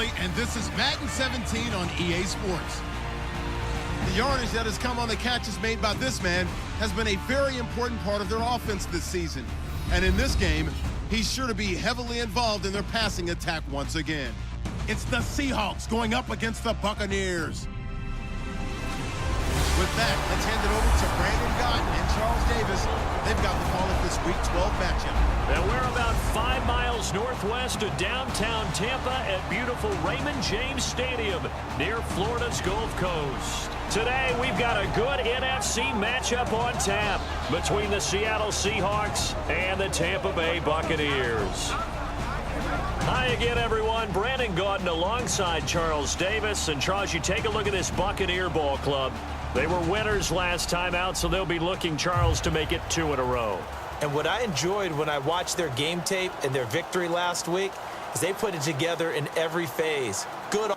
Stanley, and this is Madden 17 on EA Sports. The yardage that has come on the catches made by this man has been a very important part of their offense this season. And in this game, he's sure to be heavily involved in their passing attack once again. It's the Seahawks going up against the Buccaneers. With that, let's hand it over to Brandon Gott and Charles Davis. They've got the call of this Week 12 matchup. And we're about 5 miles northwest of downtown Tampa at beautiful Raymond James Stadium near Florida's Gulf Coast. Today, we've got a good NFC matchup on tap between the Seattle Seahawks and the Tampa Bay Buccaneers. Hi again, everyone. Brandon Gaudin alongside Charles Davis. And Charles, you take a look at this Buccaneer ball club. They were winners last time out, so they'll be looking, Charles, to make it 2 in a row. And what I enjoyed when I watched their game tape and their victory last week is they put it together in every phase. Good.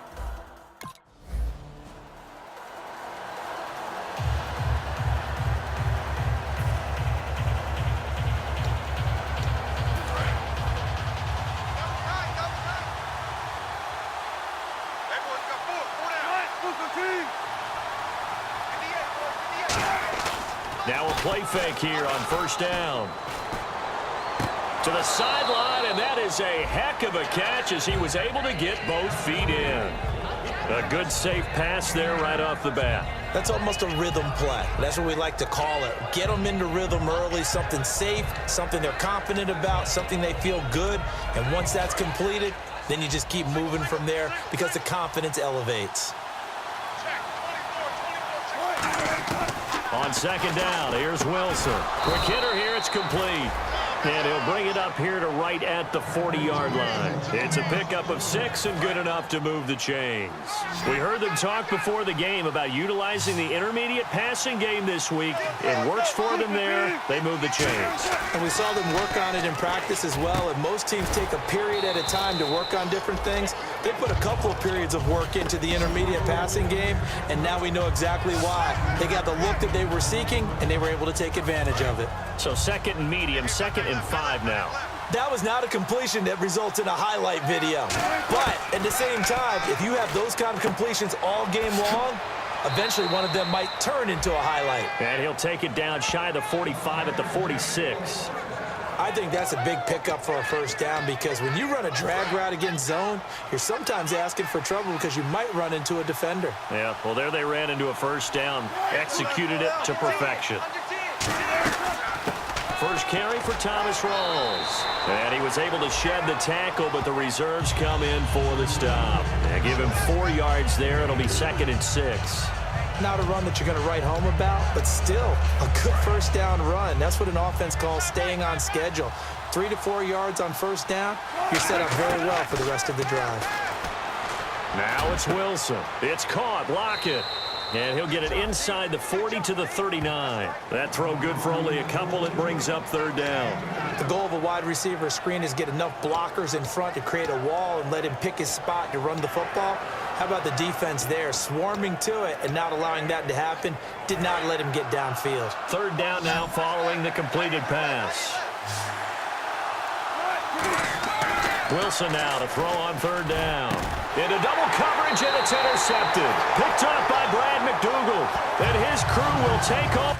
Now a play fake here on first down. To the sideline, and that is a heck of a catch as he was able to get both feet in. A good safe pass there right off the bat. That's almost a rhythm play. That's what we like to call it. Get them into rhythm early, something safe, something they're confident about, something they feel good. And once that's completed, then you just keep moving from there because the confidence elevates. On second down, here's Wilson. Quick hitter here, it's complete. And he'll bring it up here to right at the 40-yard line. It's a pickup of 6 and good enough to move the chains. We heard them talk before the game about utilizing the intermediate passing game this week. It works for them there. They move the chains. And we saw them work on it in practice as well. And most teams take a period at a time to work on different things. They put a couple of periods of work into the intermediate passing game, and now we know exactly why. They got the look that they were seeking, and they were able to take advantage of it. So second and medium, 2nd and 5 now. That was not a completion that results in a highlight video. But at the same time, if you have those kind of completions all game long, eventually one of them might turn into a highlight. And he'll take it down shy of the 45 at the 46. I think that's a big pickup for a first down because when you run a drag route against zone, you're sometimes asking for trouble because you might run into a defender. Yeah, well, there they ran into a first down, executed it to perfection. First carry for Thomas Rawls. And he was able to shed the tackle, but the reserves come in for the stop. They give him 4 yards there. It'll be 2nd and 6. Not a run that you're going to write home about, but still a good first down run. That's what an offense calls staying on schedule. 3 to 4 yards on first down, you're set up very well for the rest of the drive. Now it's Wilson. It's caught. Lockett. And he'll get it inside the 40 to the 39. That throw good for only a couple. It brings up 3rd down. The goal of a wide receiver screen is get enough blockers in front to create a wall and let him pick his spot to run the football. How about the defense there, swarming to it and not allowing that to happen? Did not let him get downfield. 3rd down now following the completed pass. Wilson now to throw on 3rd down. Into double coverage, and it's intercepted. Picked up by Brad McDougal. And his crew will take off.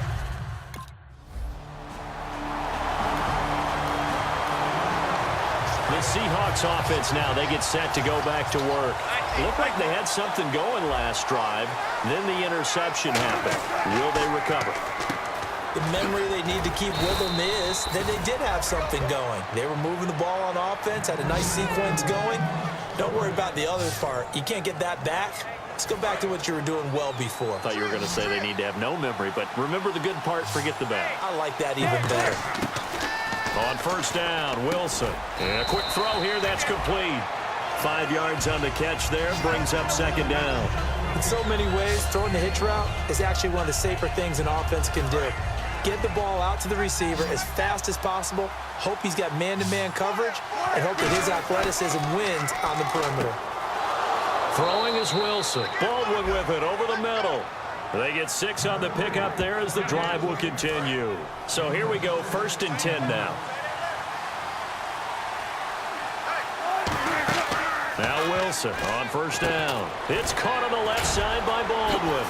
The Seahawks offense now, they get set to go back to work. Looked like they had something going last drive. Then the interception happened. Will they recover? The memory they need to keep with them is that they did have something going. They were moving the ball on offense, had a nice sequence going. Don't worry about the other part. You can't get that back. Let's go back to what you were doing well before. I thought you were going to say they need to have no memory, but remember the good part, forget the bad. I like that even better. On first down, Wilson. And a quick throw here, that's complete. 5 yards on the catch there, brings up 2nd down. In so many ways, throwing the hitch route is actually one of the safer things an offense can do. Get the ball out to the receiver as fast as possible, hope he's got man-to-man coverage, and hope that his athleticism wins on the perimeter. Throwing is Wilson. Baldwin with it over the middle. They get 6 on the pickup there as the drive will continue. So here we go, 1st and 10 now. Now Wilson on first down. It's caught on the left side by Baldwin.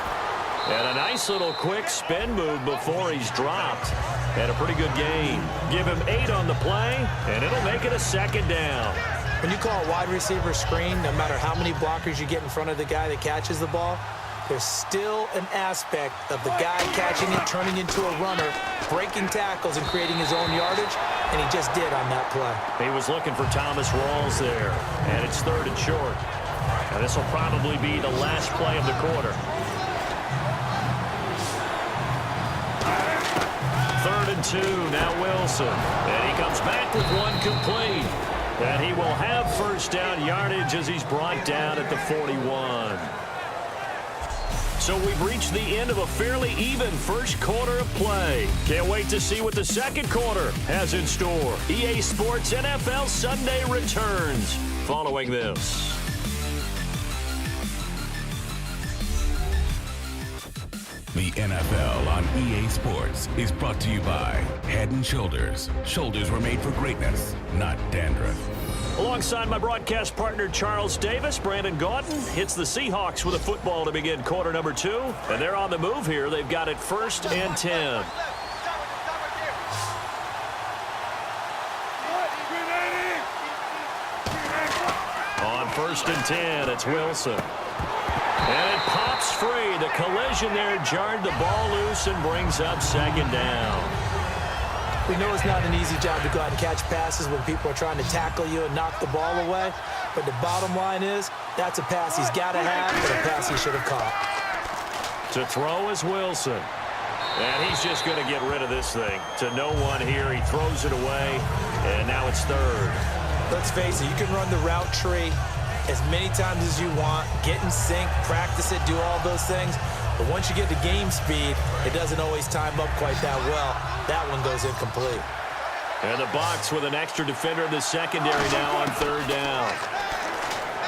And a nice little quick spin move before he's dropped. And a pretty good gain. Give him 8 on the play, and it'll make it a second down. When you call a wide receiver screen, no matter how many blockers you get in front of the guy that catches the ball, there's still an aspect of the guy catching it, turning into a runner, breaking tackles and creating his own yardage, and he just did on that play. He was looking for Thomas Rawls there, and it's 3rd and short. And this will probably be the last play of the quarter. 3rd and 2, now Wilson. And he comes back with one complete. And he will have first down yardage as he's brought down at the 41. So we've reached the end of a fairly even first quarter of play. Can't wait to see what the second quarter has in store. EA Sports NFL Sunday returns following this. The NFL on EA Sports is brought to you by Head & Shoulders. Shoulders were made for greatness, not dandruff. Alongside my broadcast partner Charles Davis, Brandon Gaudin hits the Seahawks with a football to begin quarter number 2. And they're on the move here. They've got it 1st and 10. On 1st and 10, it's Wilson. And it pops free. The collision there jarred the ball loose and brings up second down. We know it's not an easy job to go out and catch passes when people are trying to tackle you and knock the ball away. But the bottom line is, that's a pass he's got to have, but a pass he should have caught. To throw is Wilson. And he's just going to get rid of this thing. To no one here. He throws it away. And now it's 3rd. Let's face it, you can run the route tree as many times as you want, get in sync, practice it, do all those things. But once you get to game speed, it doesn't always time up quite that well. That one goes incomplete. And the Bucs with an extra defender in the secondary now on 3rd down.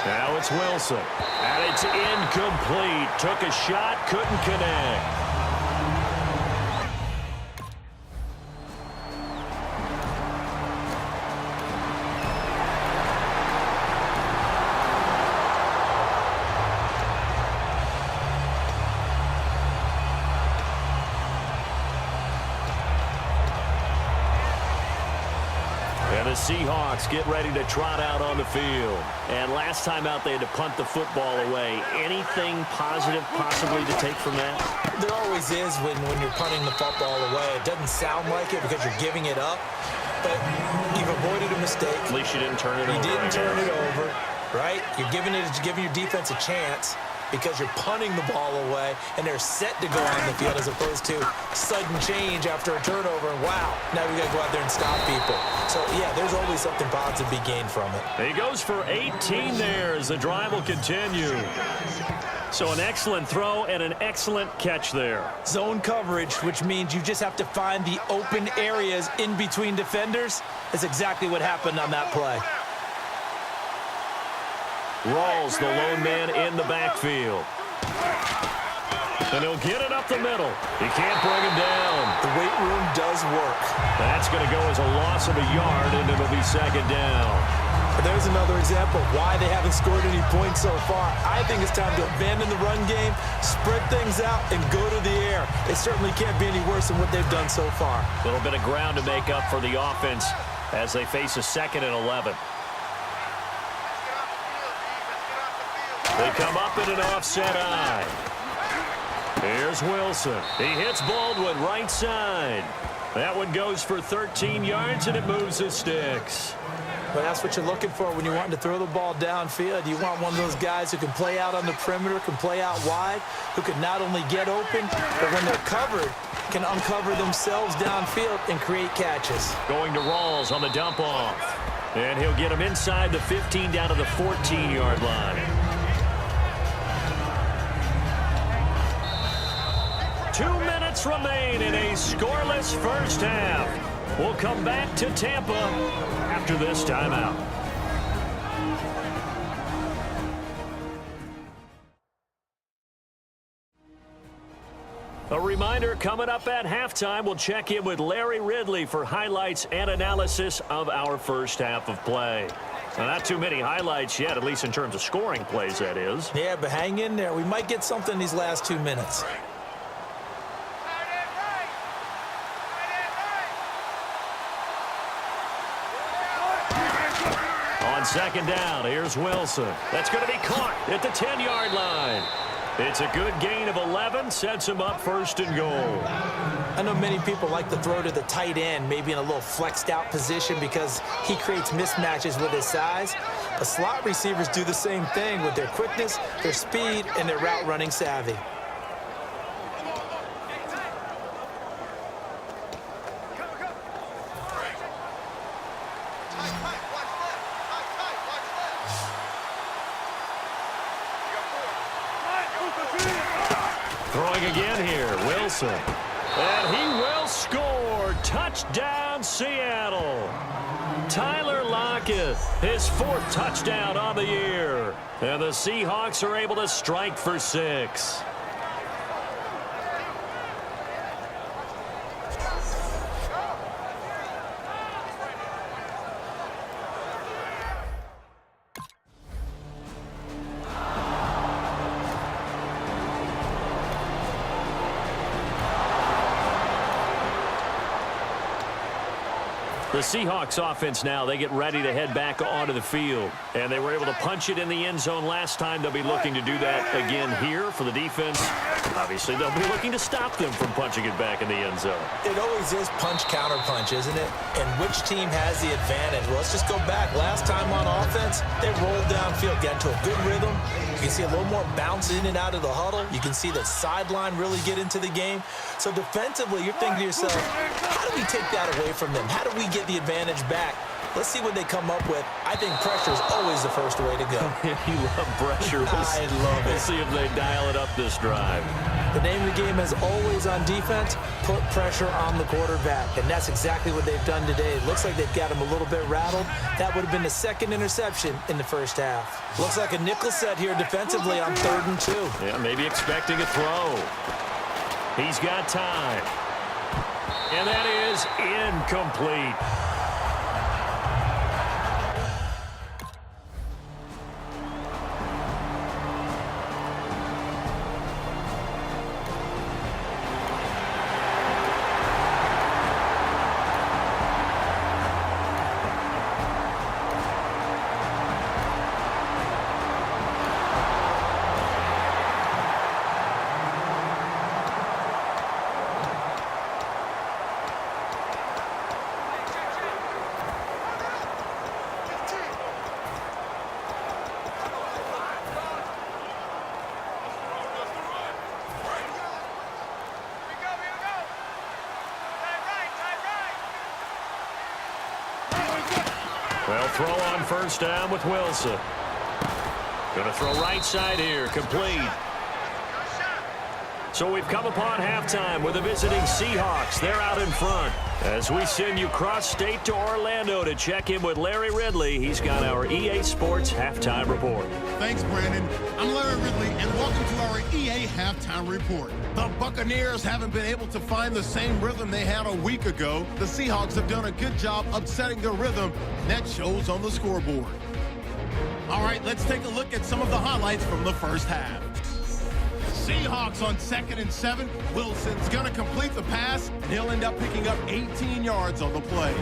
Now it's Wilson. And it's incomplete. Took a shot, couldn't connect. The Seahawks get ready to trot out on the field. And last time out, they had to punt the football away. Anything positive possibly to take from that? There always is when you're punting the football away. It doesn't sound like it because you're giving it up, but you've avoided a mistake. At least you didn't turn it over. You didn't turn it over, right? You're giving your defense a chance because you're punting the ball away, and they're set to go on the field as opposed to sudden change after a turnover, and wow, now we got to go out there and stop people. So, yeah, there's always something positive to be gained from it. He goes for 18 there as the drive will continue. So an excellent throw and an excellent catch there. Zone coverage, which means you just have to find the open areas in between defenders, is exactly what happened on that play. Rawls, the lone man in the backfield. And he'll get it up the middle. He can't bring him down. The weight room does work. That's going to go as a loss of a yard, and it'll be second down. But there's another example of why they haven't scored any points so far. I think it's time to abandon the run game, spread things out, and go to the air. It certainly can't be any worse than what they've done so far. A little bit of ground to make up for the offense as they face a 2nd and 11. They come up in an offset eye. Here's Wilson. He hits Baldwin right side. That one goes for 13 yards, and it moves the sticks. But that's what you're looking for when you're wanting to throw the ball downfield. You want one of those guys who can play out on the perimeter, can play out wide, who can not only get open, but when they're covered, can uncover themselves downfield and create catches. Going to Rawls on the dump off. And he'll get him inside the 15 down to the 14-yard line. 2 minutes remain in a scoreless first half. We'll come back to Tampa after this timeout. A reminder, coming up at halftime, we'll check in with Larry Ridley for highlights and analysis of our first half of play. Not too many highlights yet, at least in terms of scoring plays, that is. Yeah, but hang in there. We might get something in these last 2 minutes. On second down, here's Wilson. That's going to be caught at the 10-yard line. It's a good gain of 11, sets him up first and goal. I know many people like to throw to the tight end, maybe in a little flexed out position because he creates mismatches with his size. But slot receivers do the same thing with their quickness, their speed, and their route running savvy. Throwing again here, Wilson. And he will score. Touchdown, Seattle. Tyler Lockett, his 4th touchdown on the year. And the Seahawks are able to strike for 6. The Seahawks offense now, they get ready to head back onto the field. And they were able to punch it in the end zone last time. They'll be looking to do that again here for the defense. Obviously, they'll be looking to stop them from punching it back in the end zone. It always is punch-counter-punch, isn't it? And which team has the advantage? Well, let's just go back. Last time on offense, they rolled downfield, got into a good rhythm. You can see a little more bounce in and out of the huddle. You can see the sideline really get into the game. So defensively, you're thinking to yourself, how do we take that away from them? How do we get the advantage back? Let's see what they come up with. I think pressure is always the first way to go. You love pressure. I love it. We'll see if they dial it up this drive. The name of the game is always on defense, put pressure on the quarterback. And that's exactly what they've done today. It looks like they've got him a little bit rattled. That would have been the 2nd interception in the first half. Looks like a nickel set here defensively on 3rd and 2. Yeah, maybe expecting a throw. He's got time. And that is incomplete. Well, throw on first down with Wilson. Going to throw right side here, complete. So we've come upon halftime with the visiting Seahawks. They're out in front. As we send you cross-state to Orlando to check in with Larry Ridley, he's got our EA Sports Halftime Report. Thanks, Brandon. I'm Larry Ridley, and welcome to our EA Halftime Report. The Buccaneers haven't been able to find the same rhythm they had a week ago. The Seahawks have done a good job upsetting their rhythm, and that shows on the scoreboard. All right, let's take a look at some of the highlights from the first half. Seahawks on 2nd and 7. Wilson's going to complete the pass, and he'll end up picking up 18 yards on the play.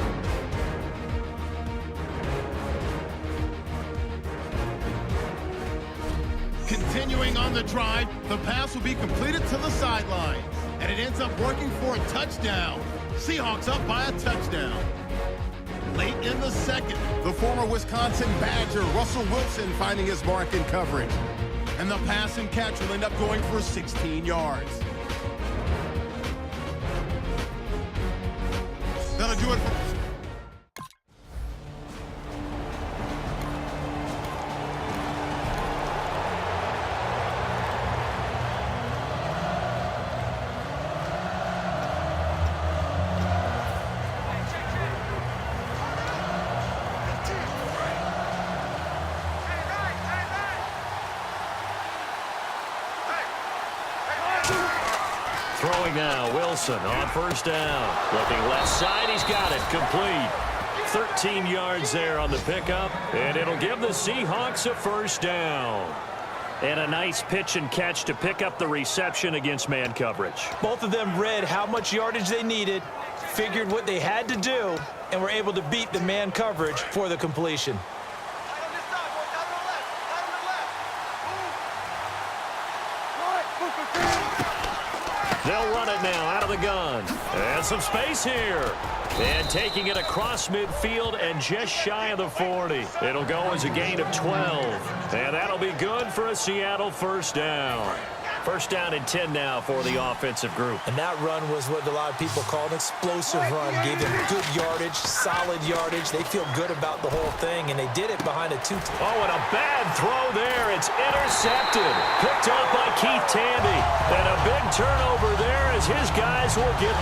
Continuing on the drive, the pass will be completed to the sideline, and it ends up working for a touchdown. Seahawks up by a touchdown. Late in the second, the former Wisconsin Badger, Russell Wilson, finding his mark in coverage. And the pass and catch will end up going for 16 yards. That'll do it for... Throwing now, Wilson on first down. Looking left side, he's got it, complete. 13 yards there on the pickup, and it'll give the Seahawks a first down. And a nice pitch and catch to pick up the reception against man coverage. Both of them read how much yardage they needed, figured what they had to do, and were able to beat the man coverage for the completion. They'll run it now out of the gun. And some space here. And taking it across midfield and just shy of the 40. It'll go as a gain of 12. And that'll be good for a Seattle first down. First down and 10 now for the offensive group. And that run was what a lot of people call an explosive run. Gave them good yardage, solid yardage. They feel good about the whole thing, and they did it behind a two. Oh, and a bad throw there. It's intercepted. Picked off by Keith Tandy. And a big turnover there as his guys will get...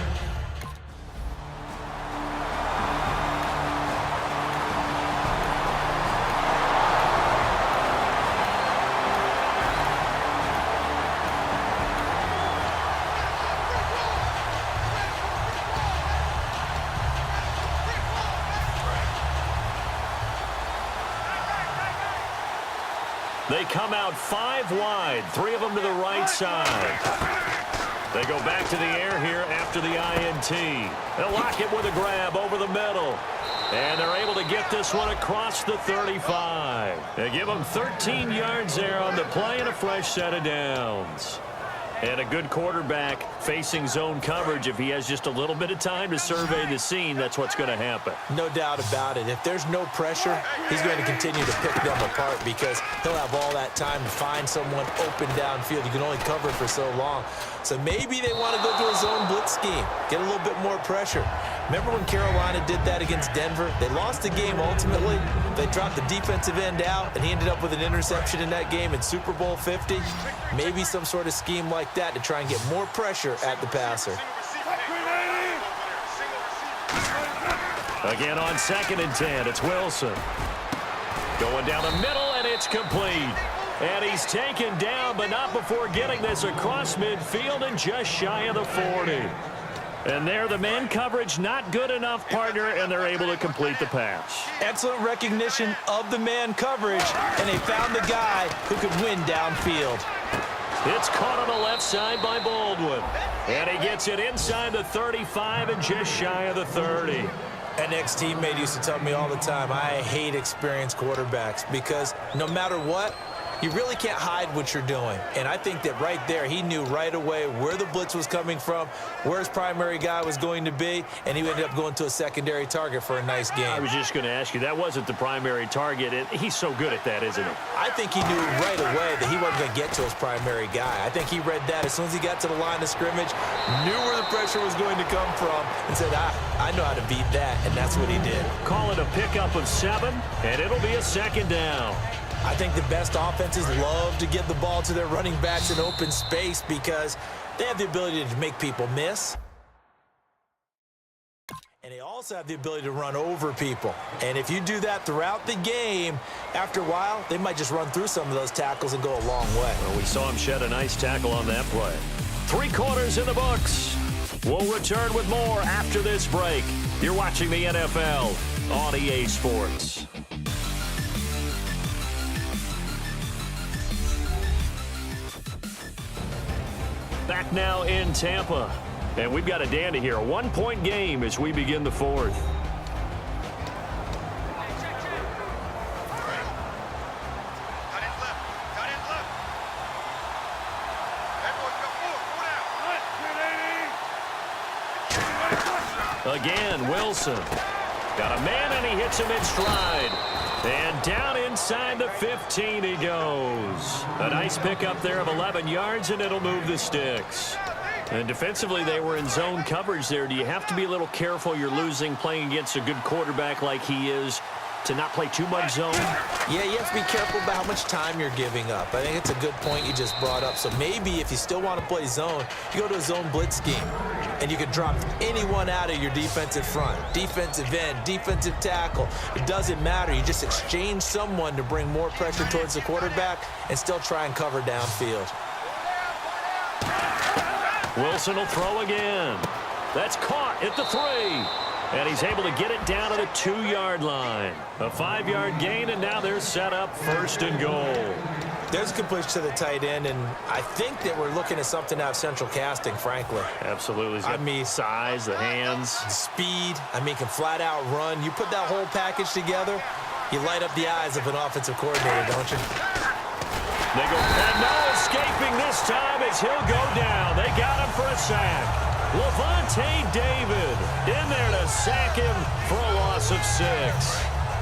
They come out 5 wide, 3 of them to the right side. They go back to the air here after the INT. They'll lock it with a grab over the middle. And they're able to get this one across the 35. They give them 13 yards there on the play and a fresh set of downs. And a good quarterback facing zone coverage. If he has just a little bit of time to survey the scene, that's what's going to happen. No doubt about it. If there's no pressure, he's going to continue to pick them apart because he'll have all that time to find someone open downfield. You can only cover for so long. So maybe they want to go to a zone blitz scheme, get a little bit more pressure. Remember when Carolina did that against Denver? They lost the game ultimately. They dropped the defensive end out, and he ended up with an interception in that game in Super Bowl 50. Maybe some sort of scheme like that to try and get more pressure at the passer. Again on 2nd and 10, it's Wilson. Going down the middle, and it's complete. And he's taken down, but not before getting this across midfield and just shy of the 40. And there, the man coverage not good enough, partner, and they're able to complete the pass. Excellent recognition of the man coverage, and they found the guy who could win downfield. It's caught on the left side by Baldwin. And he gets it inside the 35 and just shy of the 30. An ex-teammate used to tell me all the time, I hate experienced quarterbacks because no matter what, you really can't hide what you're doing. And I think that right there, he knew right away where the blitz was coming from, where his primary guy was going to be, and he ended up going to a secondary target for a nice game. I was just going to ask you, that wasn't the primary target. He's so good at that, isn't he? I think he knew right away that he wasn't going to get to his primary guy. I think he read that as soon as he got to the line of scrimmage, knew where the pressure was going to come from, and said, I know how to beat that, and that's what he did. Call it a pickup of 7, and it'll be a 2nd down. I think the best offenses love to get the ball to their running backs in open space because they have the ability to make people miss. And they also have the ability to run over people. And if you do that throughout the game, after a while, they might just run through some of those tackles and go a long way. Well, we saw him shed a nice tackle on that play. 3 quarters in the books. We'll return with more after this break. You're watching the NFL on EA Sports. Back now in Tampa. And we've got a dandy here. A 1-point game as we begin the 4th. Again, Wilson. Got a man, and he hits him in stride. And down inside the 15 he goes. A nice pickup there of 11 yards, and it'll move the sticks. And defensively, they were in zone coverage there. Do you have to be a little careful? You're losing playing against a good quarterback like he is to not play too much zone? Yeah, you have to be careful about how much time you're giving up. I think it's a good point you just brought up. So maybe if you still want to play zone, you go to a zone blitz scheme. And you can drop anyone out of your defensive front. Defensive end, defensive tackle. It doesn't matter. You just exchange someone to bring more pressure towards the quarterback and still try and cover downfield. Wilson will throw again. That's caught at the 3. And he's able to get it down to the 2-yard line. A 5-yard gain, and now they're set up 1st and goal. There's a completion to the tight end, and I think that we're looking at something out of central casting, frankly. Absolutely. I mean, size, the hands. Speed. I mean, can flat out run. You put that whole package together, you light up the eyes of an offensive coordinator, don't you? They go, and no escaping this time as he'll go down. They got him for a sack. Levante David in there to sack him for a loss of 6.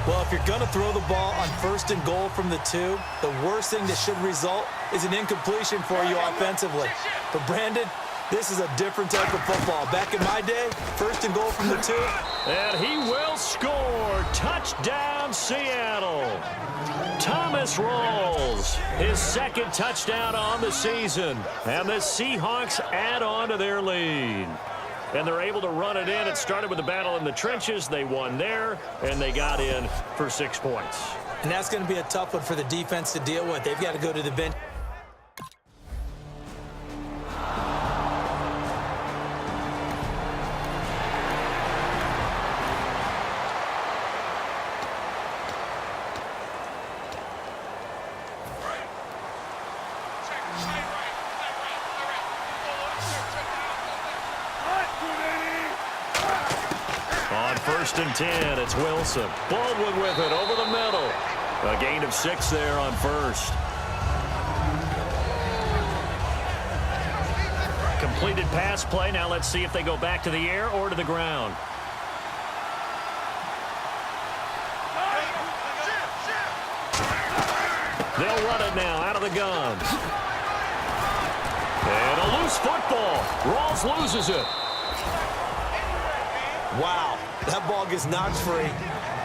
Well, if you're going to throw the ball on 1st and goal from the 2, the worst thing that should result is an incompletion for you offensively. But, Brandon, this is a different type of football. Back in my day, 1st and goal from the 2. And he will score. Touchdown, Seattle. Thomas Rawls, his 2nd touchdown on the season. And the Seahawks add on to their lead. And they're able to run it in. It started with a battle in the trenches. They won there, and they got in for 6 points. And that's going to be a tough one for the defense to deal with. They've got to go to the bench. On 1st and 10, it's Wilson. Baldwin with it over the middle. A gain of 6 there on 1st. Completed pass play. Now let's see if they go back to the air or to the ground. They'll run it now out of the gun. And a loose football. Rawls loses it. Wow, that ball gets knocked free,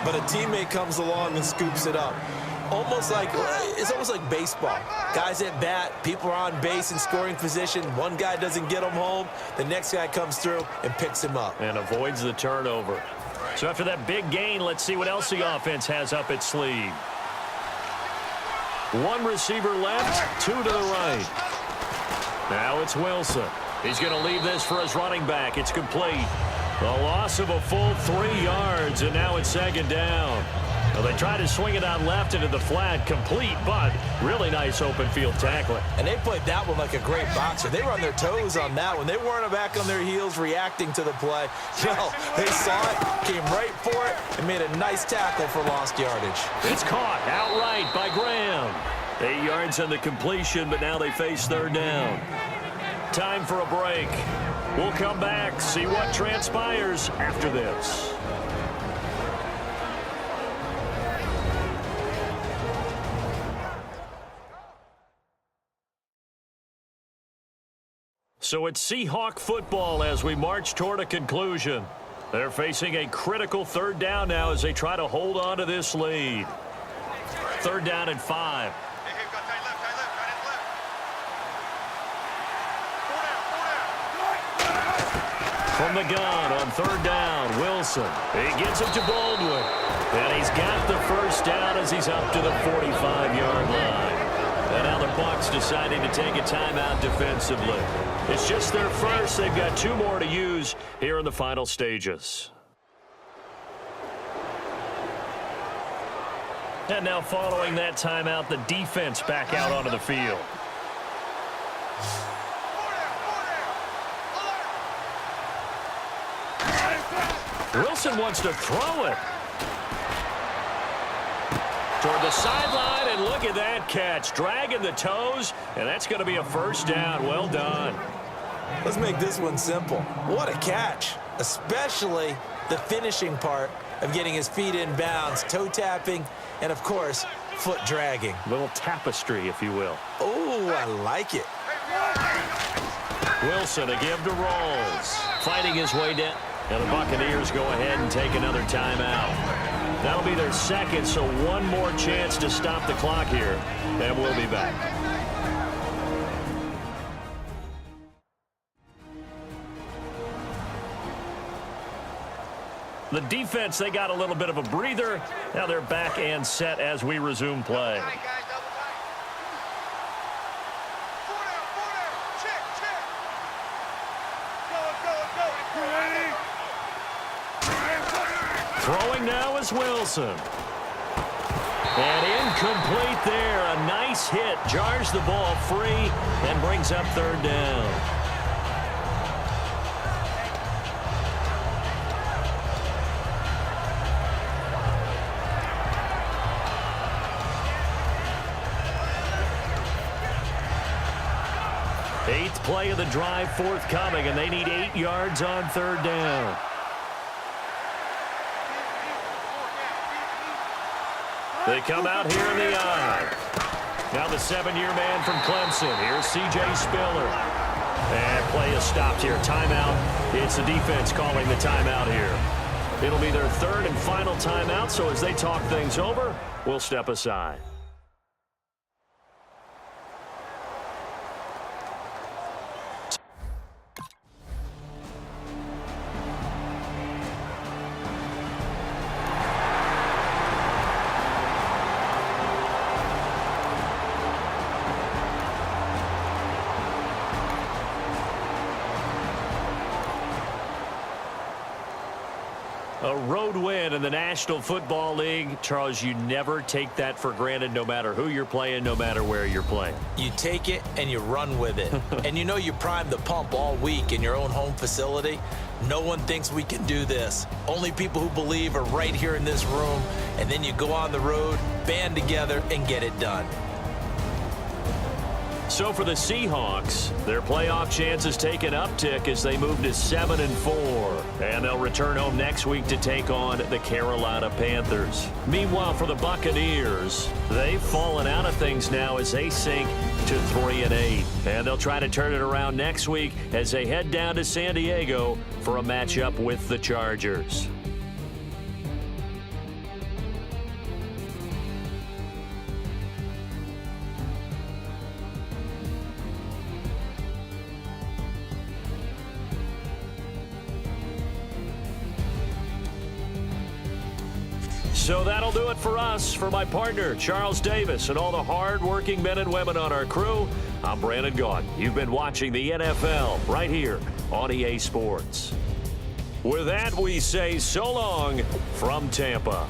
but a teammate comes along and scoops it up. It's almost like baseball. Guys at bat, people are on base in scoring position. One guy doesn't get him home. The next guy comes through and picks him up. And avoids the turnover. So after that big gain, let's see what else the offense has up its sleeve. 1 receiver left, 2 to the right. Now it's Wilson. He's going to leave this for his running back. It's complete. The loss of a full 3 yards, and now it's 2nd down. Well, they try to swing it out left into the flat, complete, but really nice open field tackling. And they played that one like a great boxer. They were on their toes on that one. They weren't back on their heels reacting to the play. No, they saw it, came right for it, and made a nice tackle for lost yardage. It's caught outright by Graham. 8 yards on the completion, but now they face 3rd down. Time for a break. We'll come back, see what transpires after this. So it's Seahawk football as we march toward a conclusion. They're facing a critical 3rd down now as they try to hold on to this lead. 3rd down and 5. From the gun on 3rd down, Wilson. He gets it to Baldwin. And he's got the 1st down as he's up to the 45-yard line. And now the Bucs deciding to take a timeout defensively. It's just their first. They've got 2 more to use here in the final stages. And now following that timeout, the defense back out onto the field. Wilson wants to throw it. Toward the sideline, and look at that catch. Dragging the toes, and that's going to be a 1st down. Well done. Let's make this one simple. What a catch, especially the finishing part of getting his feet in bounds, toe tapping, and, of course, foot dragging. Little tapestry, if you will. Oh, I like it. Wilson, a give to Rawls. Fighting his way down. And the Buccaneers go ahead and take another timeout. That'll be their 2nd, so 1 more chance to stop the clock here. And we'll be back. The defense, they got a little bit of a breather. Now they're back and set as we resume play. Throwing now is Wilson. And incomplete there. A nice hit. Jars the ball free and brings up third down. Eighth play of the drive forthcoming, and they need 8 yards on third down. They come out here in the eye. Now the 7-year man from Clemson. Here's C.J. Spiller. And play is stopped here. Timeout. It's the defense calling the timeout here. It'll be their third and final timeout, so as they talk things over, we'll step aside. A road win in the National Football League. Charles, you never take that for granted, no matter who you're playing, no matter where you're playing. You take it and you run with it. And you know you primed the pump all week in your own home facility. No one thinks we can do this. Only people who believe are right here in this room. And then you go on the road, band together, and get it done. So for the Seahawks, their playoff chances take an uptick as they move to 7-4. And they'll return home next week to take on the Carolina Panthers. Meanwhile, for the Buccaneers, they've fallen out of things now as they sink to 3-8. And they'll try to turn it around next week as they head down to San Diego for a matchup with the Chargers. So that'll do it for us. For my partner, Charles Davis, and all the hard-working men and women on our crew, I'm Brandon Gaudin. You've been watching the NFL right here on EA Sports. With that, we say so long from Tampa.